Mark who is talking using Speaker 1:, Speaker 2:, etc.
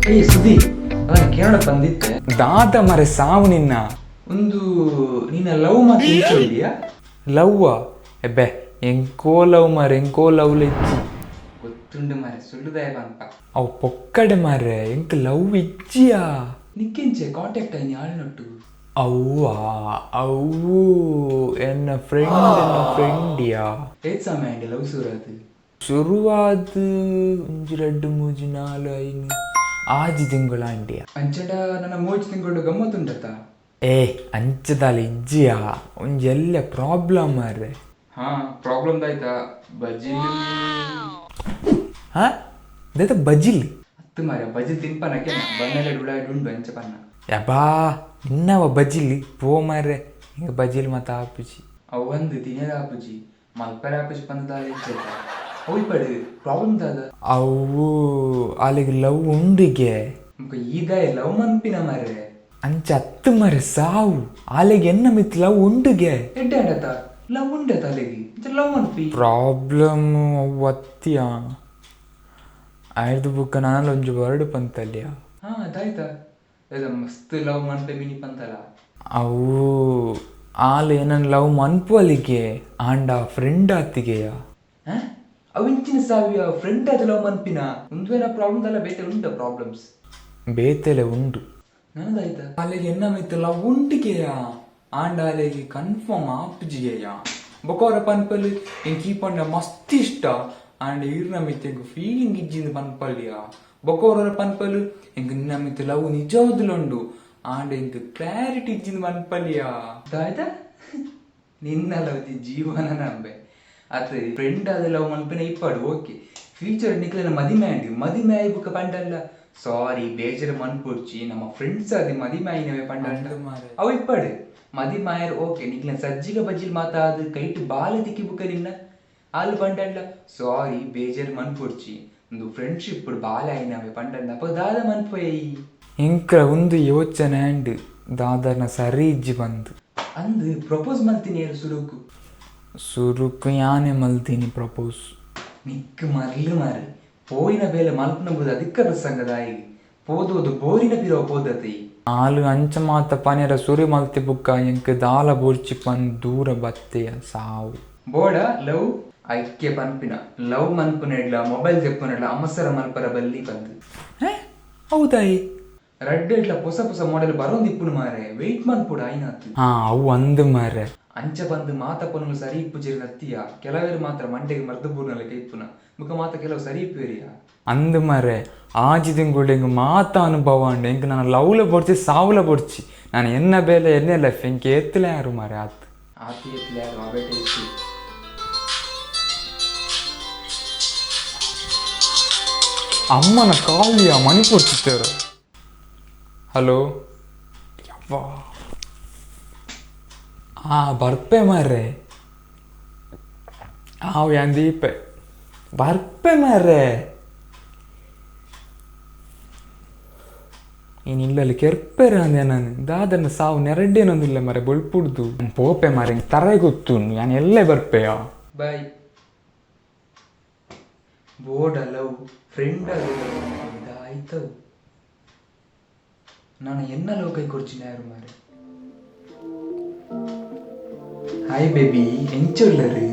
Speaker 1: ಏಯ್ ಸುದ್ದಿ, ಕೇರಳ ಬಂದಿತ್ತೆ
Speaker 2: ದಾದ ಮರೆ ಸಾವು ನಿನ್ನ
Speaker 1: ಒಂದು ನೀನ ಲವ್ ಮಾತು ಹೇಳ್ಕೊಂಡಿಯಾ?
Speaker 2: ಲವ್ವ ಎಬ್ಬೆ ಎಂಕೋ ಲವ್ ಮಾರೆ ಎಂಕೋ ಲವ್ ಇಜ್ಜಿ
Speaker 1: ಗೊತ್ತುಂಡು ಮಾರೆ ಸುಳ್ಳುದಾಯ ಅಂತ
Speaker 2: ಅವು ಪೊಕ್ಕಡೆ ಮಾರೆ ಎಂಕ್ ಲವ್ ಇಜ್ಜಿಯಾ
Speaker 1: ನಿಕ್ಕೆಂಚೆ ಕಾಂಟ್ಯಾಕ್ಟ್ ಆಯ್ನಿ ಆಳ್ನೊಟ್ಟು
Speaker 2: ಅವ್ವ ಅವು ಎನ್ನ ಫ್ರೆಂಡಿಯಾ
Speaker 1: ಏತ್ ಸಮಯ ಆಂಡಿ ಲವ್ ಸೂರದು
Speaker 2: ಶುರುವಾದ ಒಂಜಿ 2 3 4 5 6 ತಿಂಗಳ ಅಂಡಿಯ
Speaker 1: ಅಂಚಡ ನನ್ನ 3 ತಿಂಗಳು ಗಮ್ಮತ್ತುಂಡತ
Speaker 2: ಏ ಅಂಚದಾಲ ಇಜ್ಜಿಯಾ ಒಂಜಿ ಎಲ್ಲ ಪ್ರಾಬ್ಲಮ್ ಮಾರ್ರೆ.
Speaker 1: ಹಾ ಪ್ರಾಬ್ಲಮ್ ದಾಯ್ತಾ ಬಜಿಲ್
Speaker 2: ಹಾ ದೈತ ಬಜಿಲ್
Speaker 1: ಹತ್ತು ಮಾರೆ ಬಜಿಲ್ ತಿನ್ಪನಕ್ಕೆ ಬನ್ನೆಲ್ಲ ಉಳ್ಳಾಗಡ್ಡಿ ಉಂಡು ಅಂಚ ಪನ್ನ
Speaker 2: ಯಬಾ ಇನ್ನವ ಬಜಿಲ್ ಪೋ ಮಾರ್ರೆ ಹಿಂಗ ಬಜಿಲ್ ಮತ್ತ ಆಪುಜಿ
Speaker 1: ಅವು ಒಂದು ತಿನ್ನದ ಆಪುಜಿ ಮಲ್ಪರ ಆಪುಜಿ ಪಂದಾಲ ಇಜ್ಜದ ಅವು ಪಡು ಪ್ರಾಬ್ಲಮ್ ದಾದ
Speaker 2: ಅವು ಅಲ್ಲಿಗೆ ಲವ್ ಉಂಡಿಗೆ
Speaker 1: ಮುಖ ಈಗ ಲವ್ ಮನ್ಪಿನ ಮಾರೆ
Speaker 2: ಅಂಚ ಹತ್ತು ಮರೆ ಸಾವು ಆಲೆಗೆ ಎನ್ನ ಮಿತ್ ಲವ್ ಉಂಡಿಗೆ
Speaker 1: ಎಡ್ಡೆ ಆಡತ ಲವ್ ಉಂಡೆ ತಲೆಗೆ ಲವ್ ಮನ್ಪಿ
Speaker 2: ಪ್ರಾಬ್ಲಮ್ ಒತ್ತಿಯ ಆಯ್ದು ಬುಕ್ಕ ನಾನು ಒಂಜು ವರ್ಡ್ ಪಂತಲ್ಯ
Speaker 1: ಹಾ ಅದಾಯ್ತಾ ಅದು ಮಸ್ತ್ ಲವ್ ಮನ್ಪೆ ಮಿನಿ ಪಂತಲ
Speaker 2: ಅವು ಆಲೆ ಏನನ್ ಲವ್ ಮನ್ಪು ಅಲ್ಲಿಗೆ ಆಂಡ ಫ್ರೆಂಡ್ ಆತಿಗೆಯ
Speaker 1: ಅವಿಂಚಿನ ಸಾವಿಯ ಫ್ರೆಂಡ್ ಅದು ಲವ್ ಮನ್ಪಿನ ಒಂದ್ವೇನ ಪ್ರಾಬ್ಲಮ್ ಅಲ್ಲ ಬೇತೆ ಉಂಟ ಪ್ರಾಬ್ಲಮ್ಸ್
Speaker 2: ಬೇತೆಲೆ ಉಂಡು
Speaker 1: ನನ್ನದಾಯ್ತಾ
Speaker 2: ಅಲ್ಲಿಗೆ ಎನ್ನ ಮಿತ್ ಲವ್ ಉಂಟಿಗೆಯ ಆಂಡ ಅಲೆಗೆ ಕನ್ಫರ್ಮ್ ಆಪ್ಜಿಗೆಯ ಬೊಕೋರ ಪನ್ಪಲ್ ಎಂಕ್ ಈ ಪಂಡ ಮಸ್ತ್ ಇಷ್ಟ ಆಂಡ ಇರ್ನ ಮಿತ್ ಎಂಕ್ ಫೀಲಿಂಗ್ ಇಜ್ಜಿಂದ ಪನ್ಪಲ್ಯ ಬೊಕೋರ ಪನ್ಪಲ್ ಎಂಕ್ ನಿನ್ನ ಮಿತ್ ಲವ್ ನಿಜವಾದುಲುಂಡು ಆಂಡ ಎಂಕ್ ಕ್ಲಾರಿಟಿ ಇಜ್ಜಿಂದ ಪನ್ಪಲ್ಯ
Speaker 1: ಆಯ್ತಾ ನಿನ್ನ ಲವ್ ಜೀವನ ನಂಬೆ ಅದು ಫ್ರೆಂಡ್ ಅದು ಲವ್ ಮನ್ಪಿನ ಇಪ್ಪಾಡು ಓಕೆ ಫ್ಯೂಚರ್ ನಿಕ್ಲಿನ ಮದಿಮೆ ಅಂಡಿ ಮದಿಮೆ ಆಯ್ಬುಕ್ಕ ಪಂಡಲ್ಲ ಸಾರಿ ಬೇಜಾರು ಮನ್ಪುಡ್ಚಿ ನಮ್ಮ ಫ್ರೆಂಡ್ಸ್ ಅದೇ ಮದಿಮೆ ಆಯ್ನವೆ ಪಂಡ ಅವು ಇಪ್ಪಾಡು ಮದಿಮೆ ಆಯರ್ ಓಕೆ ನಿಕ್ಲಿನ ಸಜ್ಜಿಗ ಬಜ್ಜಿಲ್ ಮಾತಾದು ಕೈಟ್ ಬಾಲ ತಿಕ್ಕಿ ಬುಕ್ಕ ನಿನ್ನ ಅಲ್ಲಿ ಪಂಡಲ್ಲ ಸಾರಿ ಬೇಜಾರು ಮನ್ಪುಡ್ಚಿ ಒಂದು ಫ್ರೆಂಡ್ಶಿಪ್ ಬಾಲ ಆಯ್ನವೆ ಪಂಡ ಅಪ್ಪ ದಾದ ಮನ್ಪೈ
Speaker 2: ಎಂಕ ಒಂದು ಯೋಚನೆ ಅಂಡ್ ದಾದನ ಸರಿ ಇಜ್ಜಿ ಬಂದು
Speaker 1: ಅಂದು ಪ್ರಪೋಸ್ ಮಲ್ತೀನಿ ಯಾರು
Speaker 2: ಸುರುಕು ಯಾನೆ ಮಲ್ತೀನಿ ಪ್ರಪೋಸ್
Speaker 1: ನಿಕ್ ಮರ್ಲು ಮಾರಿ ಪೋಯಿನ ಬೇಲೆ ಮಲ್ಪನ ಬುದ ಅಧಿಕ ಪ್ರಸಂಗದಾಯಿ ಪೋದೋದು ಬೋರಿನ ಪಿರೋ ಪೋದತಿ
Speaker 2: ಆಲು ಅಂಚ ಮಾತ ಪನೆರ ಸುರಿ ಮಲ್ತಿ ಬುಕ್ಕ ಎಂಕ್ ದಾಲ ಬೋರ್ಚಿ ಪನ್ ದೂರ ಬತ್ತೆಯ ಸಾವು
Speaker 1: ಬೋಡ ಲವ್ ಐಕ್ಯ ಪನ್ಪಿನ ಲವ್ ಮನ್ಪುನೆಡ್ಲ ಮೊಬೈಲ್ ತೆಪ್ಪುನೆಡ್ಲ ಅಮಸರ ಮಲ್ಪರ ಬಲ್ಲಿ ಬಂದು
Speaker 2: ಹೌದಾಯಿ
Speaker 1: ರೆಡ್ ಇಡ್ಲ ಹೊಸ ಹೊಸ ಮಾಡೆಲ್ ಬರೋಂದಿಪ್ಪುನು ಮಾರೆ ವೆಯ್ಟ್ ಮನ್ಪುಡ ಐನಾತು
Speaker 2: ಹಾ ಅವು ಅಂದು ಮಾರೆ
Speaker 1: ಅಂಚ ಬಂದು ಮಾತ ಪೊನಲು ಸರಿ ಇಪ್ಪುಜಿರಿ ನತ್ತಿಯ ಕೆಲವೇರು ಮಾತ್ರ ಮಂಡೆಗೆ ಮರ್ದು ಬೂರ್ನಲ್ಲ ಕೈಪುನ ಮುಖ ಮಾತ ಕೆಲವು ಸರಿ ಇಪ್ಪೇರಿಯ
Speaker 2: ಅಂದು ಮಾರೆ ಆಜಿದಿಂಗುಳು ಎಂಗ್ ಮಾತ ಅನುಭವ ಉಂಡು ಎಂಕ್ ನಾನು ಲವ್ಲ ಬೊಡ್ಚಿ ಸಾವುಲ ಬೊಡ್ಚಿ ನಾನು ಎನ್ನ ಬೇಲೆ ಎನ್ನೆ ಲೈಫ್ ಎಂಕ್ ಎತ್ತಲೆ ಯಾರು ಮಾರೆ ಆತು
Speaker 1: ಆತಿ ಎತ್ತಲೆ ಯಾರು ಅಬೇಟ ಇತ್ತು
Speaker 2: ಅಮ್ಮನ ಕಾಲಿಯ ಮನಿ ಪೊಡ್ಚಿತ್ತೇರು. ಹಲೋ ಯವ್ವಾ ಬರ್ಪೆ ಮಾರ್ರೆ ಆವ್ ಯಾನ್ ದೀಪೆ ಬರ್ಪೆ ಮಾರ್ರೆ ಇನ್ನಿಲ್ಲಲ್ಲಿ ಕೆರ್ಪೆರ ಅಂದೆ ನಾನು ದಾದನ ಸಾವು ನೆರಡೇನೊಂದಿಲ್ಲ ಮರೆ ಬೊಳ್ಪುಡ್ದು ಪೋಪೆ ಮಾರೆ ತರೆ ಗೊತ್ತು ನಾನು ಎಲ್ಲೇ ಬರ್ಪೆಯ
Speaker 1: ಬಾಯ್ ಬೋರ್ಡ್ ಲವ್ ಫ್ರೆಂಡ್ ಆಯ್ತವು ನಾನು ಎನ್ನ ಲವ್ ಕೈ ಕೊಡ್ಚಿನ ಯಾರು ಮಾರೆ ಹಾಯ್ ಬೇಬಿ ಎಂಚೊಲ್ಲರು